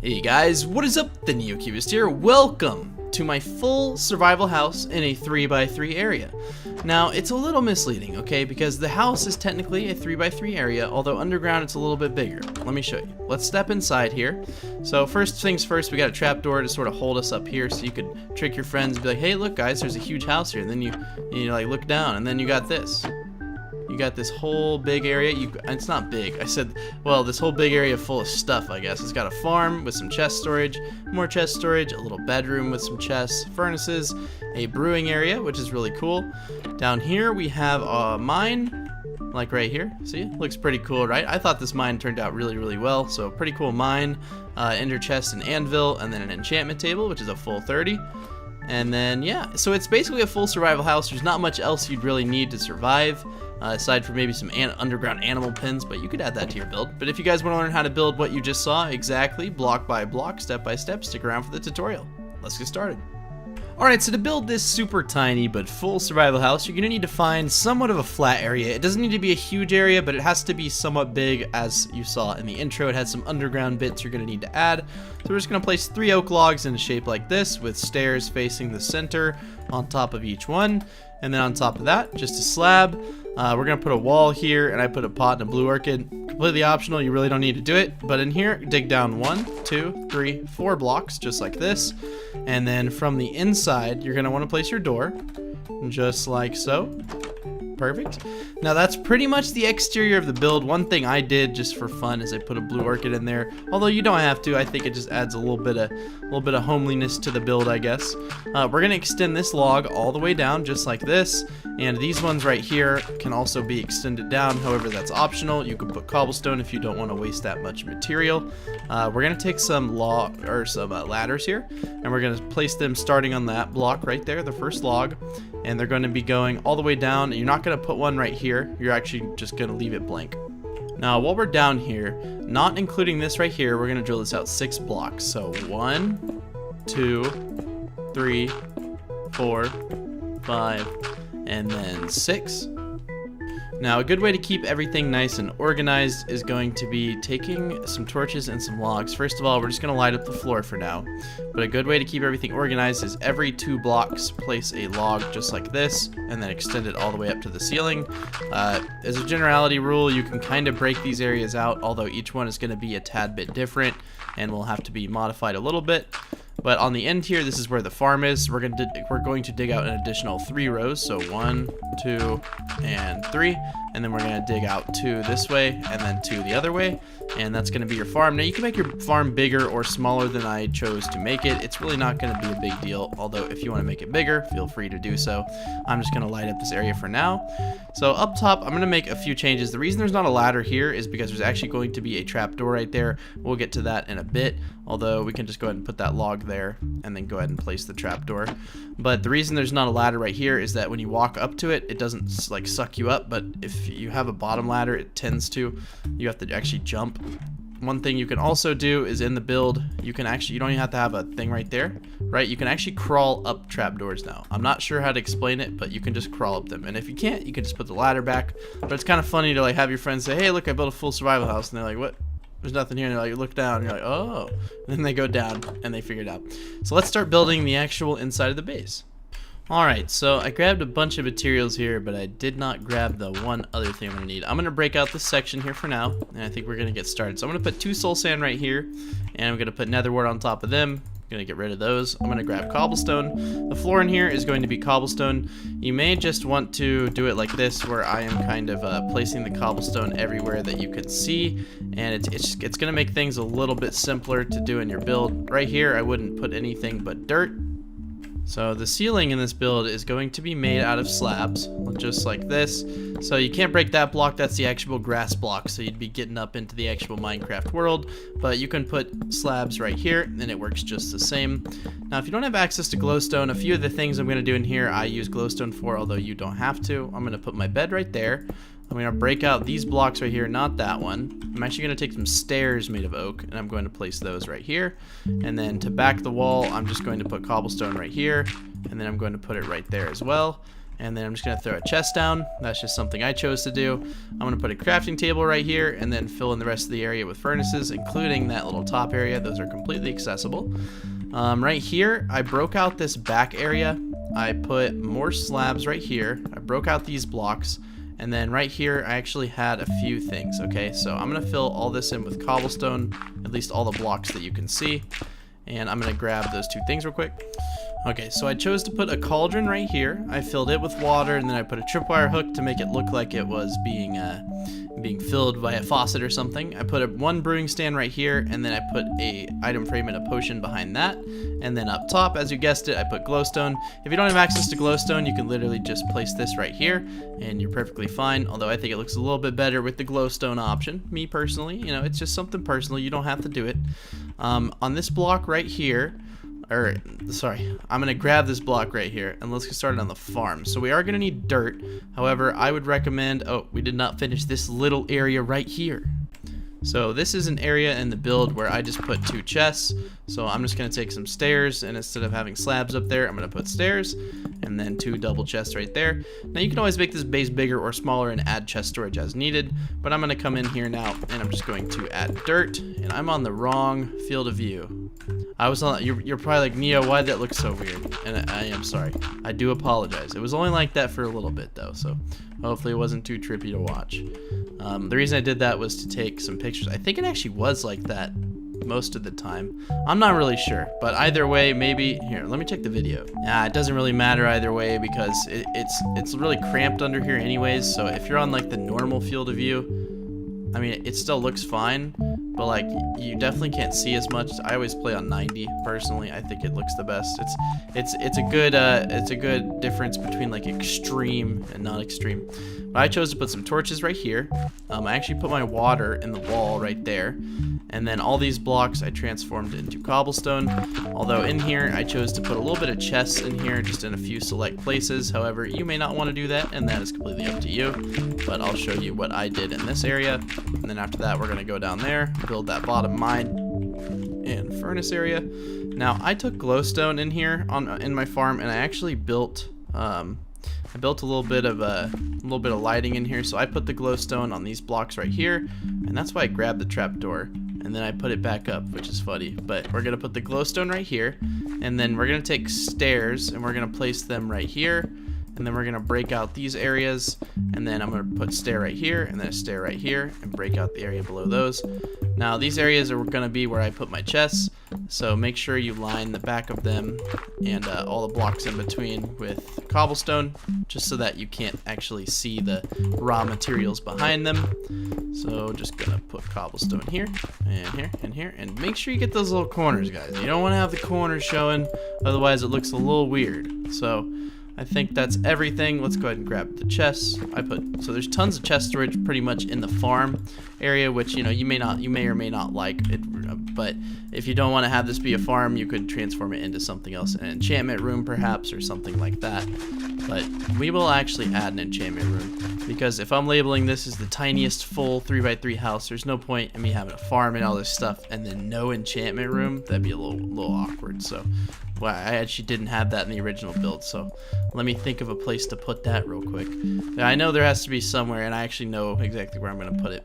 Hey guys, what is up? The NeoCubist here. Welcome to my full survival house in a 3x3 area. Now, it's a little misleading, okay, because the house is technically a 3x3 area, although underground it's a little bit bigger. Let me show you. Let's step inside here. So first things first, we got a trapdoor to sort of hold us up here so you could trick your friends and be like, hey, look guys, there's a huge house here. And then you like look down and then you got this. You got this whole big area. It's not big. I said, well, this whole big area full of stuff, I guess. It's got a farm with some chest storage, more chest storage, a little bedroom with some chests, furnaces, a brewing area, which is really cool. Down here, we have a mine, like right here. See, looks pretty cool, right? I thought this mine turned out really, really well. So pretty cool mine, ender chest and anvil, and then an enchantment table, which is a full 30. And then, yeah, so it's basically a full survival house. There's not much else you'd really need to survive. Aside from maybe some underground animal pens, but you could add that to your build. But if you guys want to learn how to build what you just saw exactly, block by block, step by step, stick around for the tutorial. Let's get started. Alright, so to build this super tiny but full survival house, you're going to need to find somewhat of a flat area. It doesn't need to be a huge area, but it has to be somewhat big. As you saw in the intro, it has some underground bits you're going to need to add. So we're just going to place 3 oak logs in a shape like this, with stairs facing the center on top of each one. And then on top of that, just a slab. We're going to put a wall here, and I put a pot and a blue orchid. Completely optional, you really don't need to do it. But in here, dig down 1, 2, 3, 4 blocks, just like this. And then from the inside, you're going to want to place your door, just like so. Perfect. Now that's pretty much the exterior of the build. One thing I did just for fun is I put a blue orchid in there. Although you don't have to. I think it just adds a little bit of homeliness to the build, I guess. We're gonna extend this log all the way down, just like this. And these ones right here can also be extended down. However, that's optional. You can put cobblestone if you don't want to waste that much material. We're gonna take some ladders here, and we're gonna place them starting on that block right there, the first log. And they're going to be going all the way down. You're not going to put one right here. You're actually just going to leave it blank. Now, while we're down here, not including this right here, we're going to drill this out 6 blocks. So 1, 2, 3, 4, 5, and then 6. Now, a good way to keep everything nice and organized is going to be taking some torches and some logs. First of all, we're just going to light up the floor for now. But a good way to keep everything organized is every 2 blocks, place a log just like this, and then extend it all the way up to the ceiling. As a generality rule, you can kind of break these areas out, although each one is going to be a tad bit different and will have to be modified a little bit. But on the end here, this is where the farm is. We're going to dig out an additional 3 rows. So 1, 2, and 3. And then we're going to dig out 2 this way and then 2 the other way. And that's going to be your farm. Now you can make your farm bigger or smaller than I chose to make it. It's really not going to be a big deal. Although if you want to make it bigger, feel free to do so. I'm just going to light up this area for now. So up top, I'm going to make a few changes. The reason there's not a ladder here is because there's actually going to be a trapdoor right there. We'll get to that in a bit. Although we can just go ahead and put that log there and then go ahead and place the trapdoor. But the reason there's not a ladder right here is that when you walk up to it, it doesn't like suck you up. But if you have a bottom ladder, it tends to. You have to actually jump. One thing you can also do is in the build, you don't even have to have a thing right there, right? You can actually crawl up trapdoors now. I'm not sure how to explain it, but you can just crawl up them. And if you can't, you can just put the ladder back. But it's kind of funny to like have your friends say, hey, look, I built a full survival house. And they're like, what? There's nothing here. And they're like, look down. And you're like, oh. And then they go down and they figure it out. So let's start building the actual inside of the base. Alright, so I grabbed a bunch of materials here, but I did not grab the one other thing I'm going to need. I'm going to break out this section here for now, and I think we're going to get started. So I'm going to put 2 soul sand right here, and I'm going to put nether wart on top of them. I'm going to get rid of those. I'm going to grab cobblestone. The floor in here is going to be cobblestone. You may just want to do it like this, where I am kind of placing the cobblestone everywhere that you can see, and it's going to make things a little bit simpler to do in your build. Right here, I wouldn't put anything but dirt. So the ceiling in this build is going to be made out of slabs, just like this. So you can't break that block, that's the actual grass block, so you'd be getting up into the actual Minecraft world. But you can put slabs right here, and it works just the same. Now if you don't have access to glowstone, a few of the things I'm going to do in here I use glowstone for, although you don't have to. I'm going to put my bed right there. I'm going to break out these blocks right here, not that one. I'm actually going to take some stairs made of oak, and I'm going to place those right here. And then to back the wall, I'm just going to put cobblestone right here, and then I'm going to put it right there as well. And then I'm just going to throw a chest down. That's just something I chose to do. I'm going to put a crafting table right here and then fill in the rest of the area with furnaces, including that little top area. Those are completely accessible. Right here, I broke out this back area. I put more slabs right here. I broke out these blocks. And then right here, I actually had a few things, okay? So I'm going to fill all this in with cobblestone, at least all the blocks that you can see. And I'm going to grab those two things real quick. Okay, so I chose to put a cauldron right here. I filled it with water, and then I put a tripwire hook to make it look like it was being filled by a faucet or something. I put one brewing stand right here, and then I put a item frame and a potion behind that. And then up top, as you guessed it, I put glowstone. If you don't have access to glowstone, you can literally just place this right here, and you're perfectly fine. Although I think it looks a little bit better with the glowstone option. Me personally, you know, it's just something personal. You don't have to do it. On this block right here, I'm gonna grab this block right here and let's get started on the farm. So we are gonna need dirt. However, I would recommend, we did not finish this little area right here. So this is an area in the build where I just put 2 chests. So I'm just gonna take some stairs, and instead of having slabs up there, I'm gonna put stairs and then 2 double chests right there. Now you can always make this base bigger or smaller and add chest storage as needed, but I'm gonna come in here now and I'm just going to add dirt, and I'm on the wrong field of view. You're probably like, Neo, why'd that look so weird? And I am sorry. I do apologize. It was only like that for a little bit though, so hopefully it wasn't too trippy to watch. The reason I did that was to take some pictures. I think it actually was like that most of the time. I'm not really sure, but either way, maybe here, let me check the video. It doesn't really matter either way because it's really cramped under here anyways. So if you're on like the normal field of view, I mean, it still looks fine, but like you definitely can't see as much. I always play on 90 personally. I think it looks the best. It's a good difference between like extreme and not extreme. But I chose to put some torches right here. I actually put my water in the wall right there. And then all these blocks I transformed into cobblestone. Although in here I chose to put a little bit of chests in here, just in a few select places. However, you may not want to do that, and that is completely up to you. But I'll show you what I did in this area. And then after that, we're going to go down there, build that bottom mine and furnace area. Now I took glowstone in here in my farm, and I actually built a little bit of lighting in here. So I put the glowstone on these blocks right here, and that's why I grabbed the trapdoor. And then I put it back up, which is funny. But we're gonna put the glowstone right here, and then we're gonna take stairs and we're gonna place them right here. And then we're gonna break out these areas, and then I'm gonna put stair right here and then a stair right here and break out the area below those. Now these areas are gonna be where I put my chests, so make sure you line the back of them and all the blocks in between with cobblestone, just so that you can't actually see the raw materials behind them. So just gonna put cobblestone here and here and here, and make sure you get those little corners, guys. You don't want to have the corners showing, otherwise it looks a little weird. So I think that's everything. Let's go ahead and grab the chests. So there's tons of chest storage pretty much in the farm area, which you may or may not like it, but if you don't want to have this be a farm, you could transform it into something else, an enchantment room perhaps, or something like that. But we will actually add an enchantment room, because if I'm labeling this as the tiniest full 3x3 house, there's no point in me having a farm and all this stuff and then no enchantment room. That'd be a little awkward. So well, I actually didn't have that in the original build, so let me think of a place to put that real quick. Now, I know there has to be somewhere, and I actually know exactly where I'm going to put it.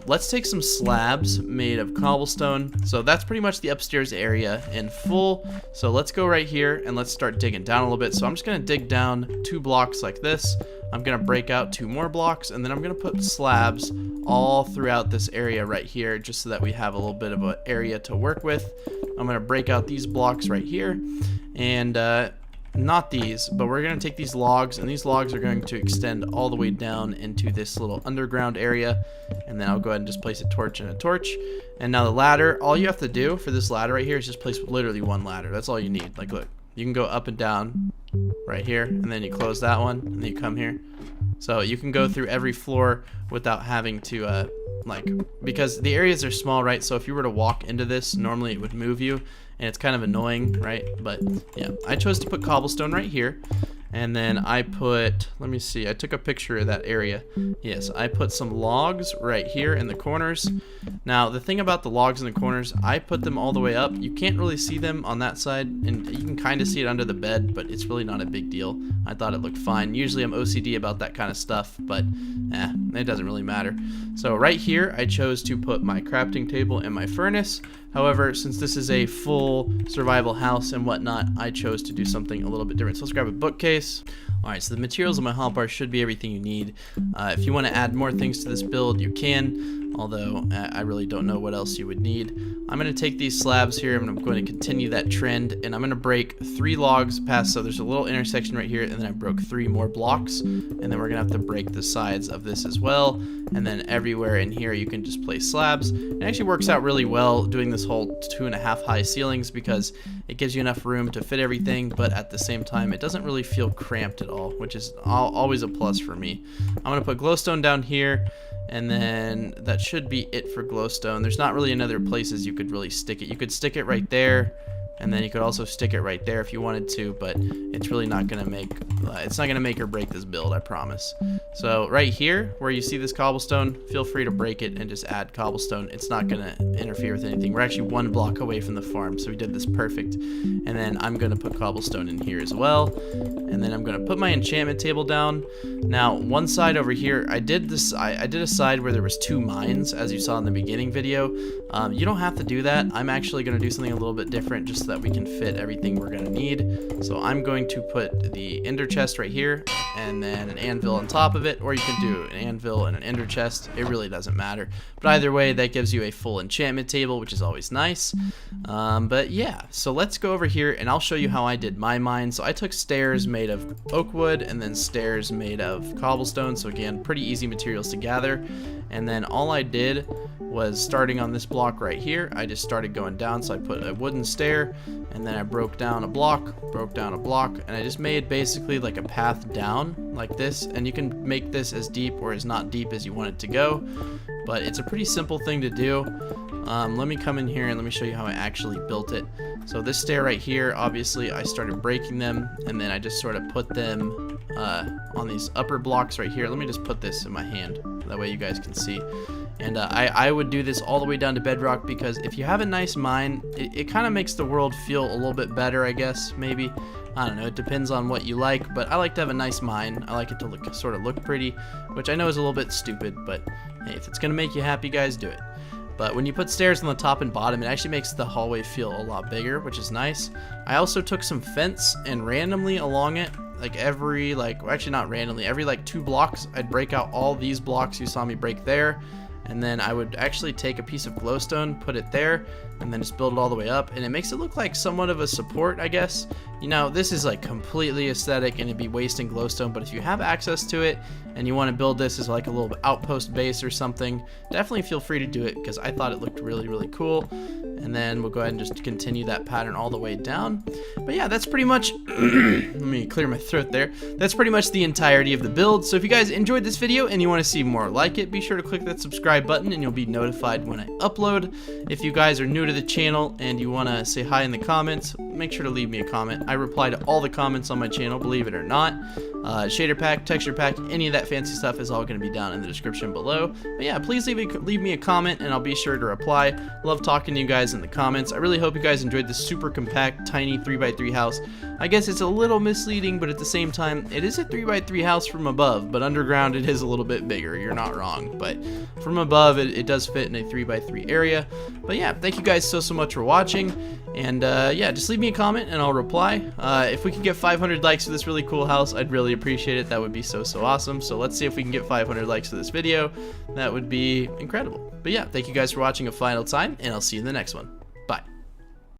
Let's take some slabs made of cobblestone. So that's pretty much the upstairs area in full. So let's go right here, and let's start digging down a little bit. So I'm just going to dig down 2 blocks like this. I'm going to break out 2 more blocks, and then I'm going to put slabs all throughout this area right here, just so that we have a little bit of an area to work with. I'm going to break out these blocks right here, and not these, but we're going to take these logs, and these logs are going to extend all the way down into this little underground area, and then I'll go ahead and just place a torch and a torch. And now the ladder, all you have to do for this ladder right here is just place literally 1 ladder. That's all you need. Like, look, you can go up and down right here, and then you close that one, and then you come here. So you can go through every floor without having to because the areas are small, right? So if you were to walk into this, normally it would move you, and it's kind of annoying, right? But yeah, I chose to put cobblestone right here, And then I put, let me see, I took a picture of that area. Yes, I put some logs right here in the corners. Now, the thing about the logs in the corners, I put them all the way up. You can't really see them on that side, and you can kind of see it under the bed, but it's really not a big deal. I thought it looked fine. Usually I'm OCD about that kind of stuff, but it doesn't really matter. So right here, I chose to put my crafting table and my furnace. However, since this is a full survival house and whatnot, I chose to do something a little bit different. So let's grab a bookcase. Alright, so the materials in my hotbar should be everything you need. If you want to add more things to this build, you can, although I really don't know what else you would need. I'm going to take these slabs here, and I'm going to continue that trend, and I'm going to break 3 logs past, so there's a little intersection right here, and then I broke 3 more blocks, and then we're going to have to break the sides of this as well, and then everywhere in here you can just place slabs. It actually works out really well doing this whole 2.5 high ceilings because it gives you enough room to fit everything, but at the same time it doesn't really feel cramped at all, which is always a plus for me. I'm going to put glowstone down here, and then that should be it for glowstone. There's not really another places you could really stick it. You could stick it right there, and then you could also stick it right there if you wanted to, but it's really not gonna make or break this build, I promise. So right here where you see this cobblestone, feel free to break it and just add cobblestone. It's not gonna interfere with anything. We're actually 1 block away from the farm, so we did this perfect. And then I'm gonna put cobblestone in here as well, and then I'm gonna put my enchantment table down. Now one side over here, I did a side where there was 2 mines, as you saw in the beginning video. You don't have to do that. I'm actually gonna do something a little bit different just so that we can fit everything we're gonna need. So I'm going to put the ender chest right here, and then an anvil on top of it, or you can do an anvil and an ender chest. It really doesn't matter, but either way that gives you a full enchantment table, which is always nice. But yeah, so let's go over here and I'll show you how I did my mine. So I took stairs made of oak wood and then stairs made of cobblestone, so again, pretty easy materials to gather. And then all I did was, starting on this block right here, I just started going down. So I put a wooden stair, and then I broke down a block, and I just made basically like a path down like this. And you can make this as deep or as not deep as you want it to go, but it's a pretty simple thing to do. Let me come in here and let me show you how I actually built it. So this stair right here, obviously I started breaking them, and then I just sort of put them on these upper blocks right here. Let me just put this in my hand, that way you guys can see. And I would do this all the way down to bedrock, because if you have a nice mine, it kind of makes the world feel a little bit better, I guess, maybe. I don't know, it depends on what you like, but I like to have a nice mine. I like it to sort of look pretty, which I know is a little bit stupid, but hey, if it's gonna make you happy, guys, do it. But when you put stairs on the top and bottom, it actually makes the hallway feel a lot bigger, which is nice. I also took some fence, and randomly along it, every 2 blocks, I'd break out all these blocks you saw me break there, and then I would actually take a piece of glowstone, put it there, and then just build it all the way up, and it makes it look like somewhat of a support, I guess. You know, this is like completely aesthetic and it'd be wasting glowstone, but if you have access to it and you want to build this as like a little outpost base or something, definitely feel free to do it, because I thought it looked really, really cool. And then we'll go ahead and just continue that pattern all the way down. But yeah, that's pretty much let me clear my throat there. That's pretty much the entirety of the build. So if you guys enjoyed this video and you want to see more like it, be sure to click that subscribe button and you'll be notified when I upload. If you guys are new to the channel and you want to say hi in the comments, make sure to leave me a comment. I reply to all the comments on my channel, believe it or not. Shader pack, texture pack, any of that fancy stuff is all going to be down in the description below. But yeah, please leave me a comment and I'll be sure to reply. Love talking to you guys in the comments. I really hope you guys enjoyed this super compact, tiny 3x3 house. I guess it's a little misleading, but at the same time, it is a 3x3 house from above, but underground it is a little bit bigger. You're not wrong, but from above it does fit in a 3x3 area. But yeah, thank you guys so much for watching, and yeah, just leave me a comment and I'll reply. If we can get 500 likes for this really cool house, I'd really appreciate it. That would be so awesome. So let's see if we can get 500 likes for this video. That would be incredible. But yeah, thank you guys for watching a final time, and I'll see you in the next one.